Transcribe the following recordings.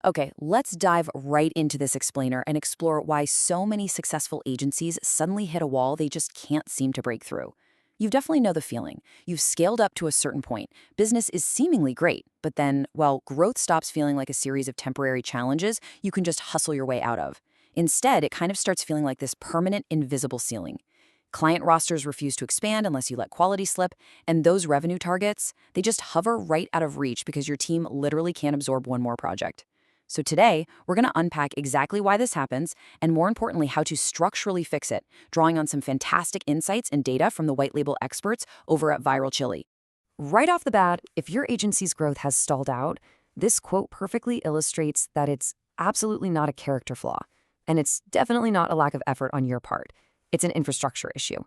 Okay, let's dive right into this explainer and explore why so many successful agencies suddenly hit a wall they just can't seem to break through. You definitely know the feeling. You've scaled up to a certain point. Business is seemingly great, but then, well, growth stops feeling like a series of temporary challenges you can just hustle your way out of. Instead, it kind of starts feeling like this permanent, invisible ceiling. Client rosters refuse to expand unless you let quality slip, and those revenue targets, they just hover right out of reach because your team literally can't absorb one more project. So today, we're going to unpack exactly why this happens, and more importantly, how to structurally fix it, drawing on some fantastic insights and data from the white label experts over at Viral Chili. Right off the bat, if your agency's growth has stalled out, this quote perfectly illustrates that it's absolutely not a character flaw, and it's definitely not a lack of effort on your part. It's an infrastructure issue.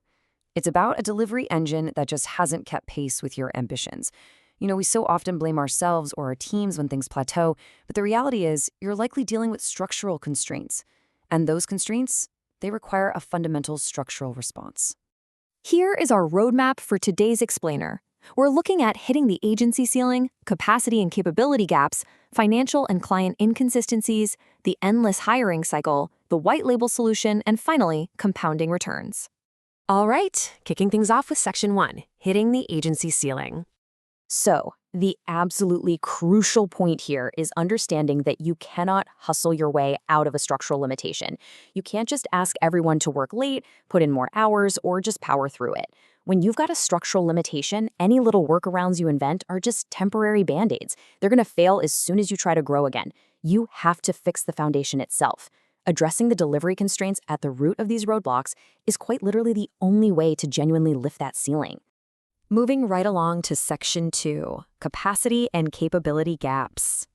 It's about a delivery engine that just hasn't kept pace with your ambitions. We so often blame ourselves or our teams when things plateau, but the reality is you're likely dealing with structural constraints. And those constraints, they require a fundamental structural response. Here is our roadmap for today's explainer. We're looking at hitting the agency ceiling, capacity and capability gaps, financial and client inconsistencies, the endless hiring cycle, the white label solution, and finally, compounding returns. All right, kicking things off with Section 1, hitting the agency ceiling. So, the absolutely crucial point here is understanding that you cannot hustle your way out of a structural limitation. You can't just ask everyone to work late, put in more hours, or just power through it. When you've got a structural limitation, any little workarounds you invent are just temporary band-aids. They're going to fail as soon as you try to grow again. You have to fix the foundation itself. Addressing the delivery constraints at the root of these roadblocks is quite literally the only way to genuinely lift that ceiling. Moving right along to Section 2, capacity and capability gaps.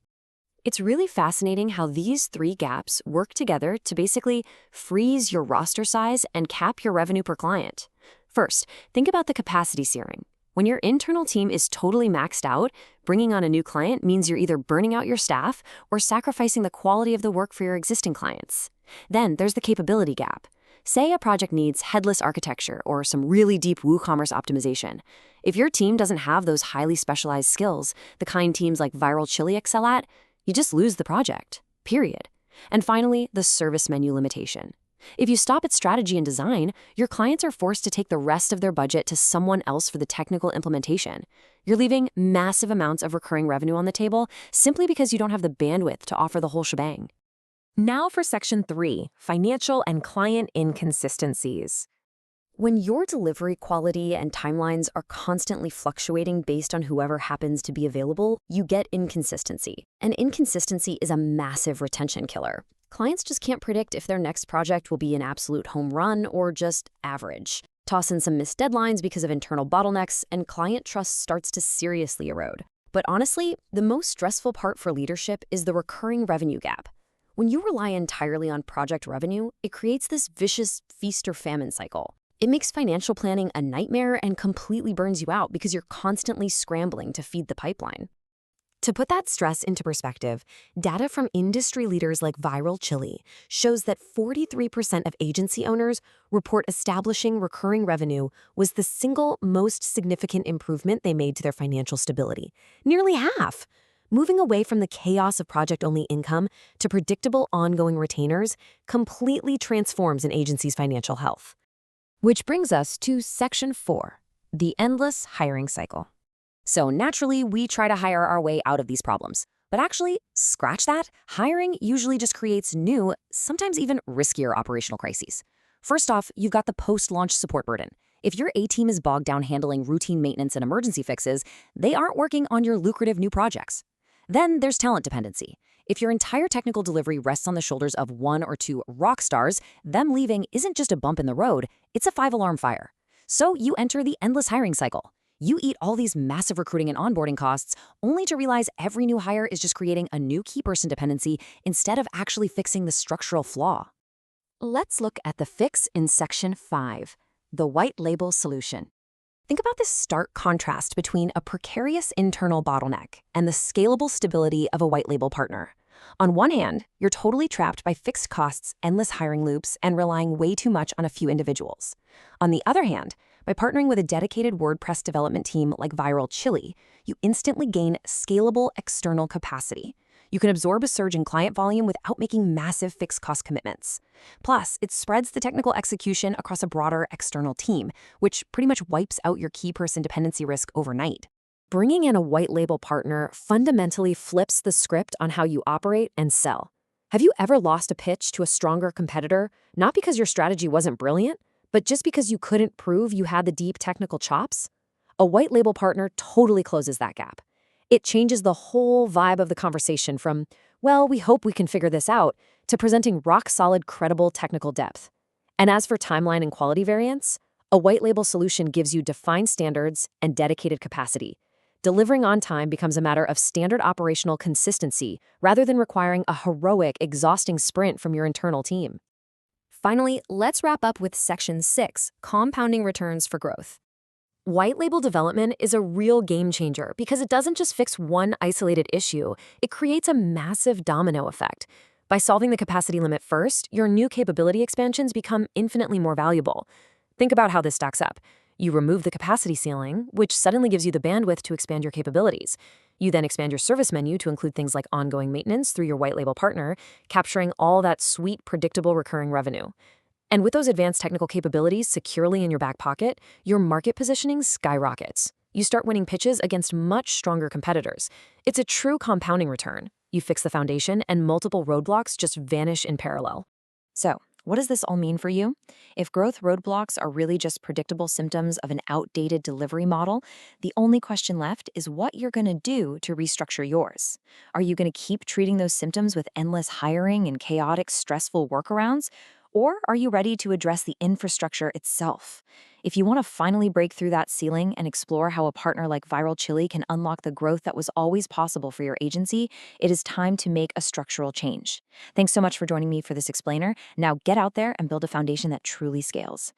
It's really fascinating how these three gaps work together to basically freeze your roster size and cap your revenue per client. First, think about the capacity ceiling. When your internal team is totally maxed out, bringing on a new client means you're either burning out your staff or sacrificing the quality of the work for your existing clients. Then there's the capability gap. Say a project needs headless architecture or some really deep WooCommerce optimization. If your team doesn't have those highly specialized skills, the kind teams like Viral Chili excel at, you just lose the project, period. And finally, the service menu limitation. If you stop at strategy and design, your clients are forced to take the rest of their budget to someone else for the technical implementation. You're leaving massive amounts of recurring revenue on the table simply because you don't have the bandwidth to offer the whole shebang. Now for Section 3, financial and client inconsistencies. When your delivery quality and timelines are constantly fluctuating based on whoever happens to be available, you get inconsistency. And inconsistency is a massive retention killer. Clients just can't predict if their next project will be an absolute home run or just average. Toss in some missed deadlines because of internal bottlenecks, and client trust starts to seriously erode. But honestly, the most stressful part for leadership is the recurring revenue gap. When you rely entirely on project revenue, it creates this vicious feast or famine cycle. It makes financial planning a nightmare and completely burns you out because you're constantly scrambling to feed the pipeline. To put that stress into perspective, data from industry leaders like Viral Chili shows that 43% of agency owners report establishing recurring revenue was the single most significant improvement they made to their financial stability. Nearly half! Moving away from the chaos of project-only income to predictable ongoing retainers completely transforms an agency's financial health. Which brings us to Section 4, the endless hiring cycle. So naturally, we try to hire our way out of these problems. But actually, scratch that, hiring usually just creates new, sometimes even riskier operational crises. First off, you've got the post-launch support burden. If your A-team is bogged down handling routine maintenance and emergency fixes, they aren't working on your lucrative new projects. Then there's talent dependency. If your entire technical delivery rests on the shoulders of one or two rock stars, them leaving isn't just a bump in the road, it's a 5-alarm fire. So you enter the endless hiring cycle. You eat all these massive recruiting and onboarding costs, only to realize every new hire is just creating a new key person dependency instead of actually fixing the structural flaw. Let's look at the fix in Section 5, the white label solution. Think about this stark contrast between a precarious internal bottleneck and the scalable stability of a white label partner. On one hand, you're totally trapped by fixed costs, endless hiring loops, and relying way too much on a few individuals. On the other hand, by partnering with a dedicated WordPress development team like Viral Chili, you instantly gain scalable external capacity. You can absorb a surge in client volume without making massive fixed cost commitments. Plus, it spreads the technical execution across a broader external team, which pretty much wipes out your key person dependency risk overnight. Bringing in a white label partner fundamentally flips the script on how you operate and sell. Have you ever lost a pitch to a stronger competitor, not because your strategy wasn't brilliant, but just because you couldn't prove you had the deep technical chops? A white label partner totally closes that gap. It changes the whole vibe of the conversation from, well, we hope we can figure this out, to presenting rock-solid, credible technical depth. And as for timeline and quality variance, a white label solution gives you defined standards and dedicated capacity. Delivering on time becomes a matter of standard operational consistency rather than requiring a heroic, exhausting sprint from your internal team. Finally, let's wrap up with Section 6, Compounding Returns for Growth. White label development is a real game changer because it doesn't just fix one isolated issue, it creates a massive domino effect. By solving the capacity limit first, your new capability expansions become infinitely more valuable. Think about how this stacks up. You remove the capacity ceiling, which suddenly gives you the bandwidth to expand your capabilities. You then expand your service menu to include things like ongoing maintenance through your white label partner, capturing all that sweet, predictable recurring revenue. And with those advanced technical capabilities securely in your back pocket, your market positioning skyrockets. You start winning pitches against much stronger competitors. It's a true compounding return. You fix the foundation, and multiple roadblocks just vanish in parallel. So, what does this all mean for you? If growth roadblocks are really just predictable symptoms of an outdated delivery model, the only question left is what you're going to do to restructure yours. Are you going to keep treating those symptoms with endless hiring and chaotic, stressful workarounds? Or are you ready to address the infrastructure itself? If you want to finally break through that ceiling and explore how a partner like Viral Chili can unlock the growth that was always possible for your agency, it is time to make a structural change. Thanks so much for joining me for this explainer. Now get out there and build a foundation that truly scales.